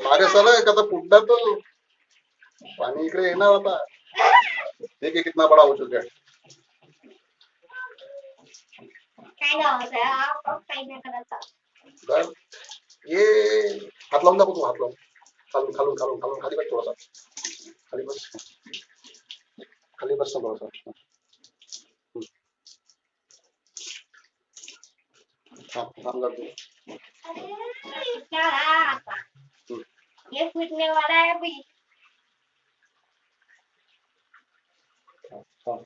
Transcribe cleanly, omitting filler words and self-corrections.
मारे साला का फुटना तो पानी इकडे येणार आता. देखिए कितना बड़ा हो चुका है. काय गावाचं आहे हा काही नाही करायचा. बस ये हात लावून दाखव तू हात लावून खालून खालून खालून खालून खाली बस थोडासा खाली बस खाली बस ना थोडासा. हाँ काम कर दो. क्या आता ये फूटने वाला है अभी. हाँ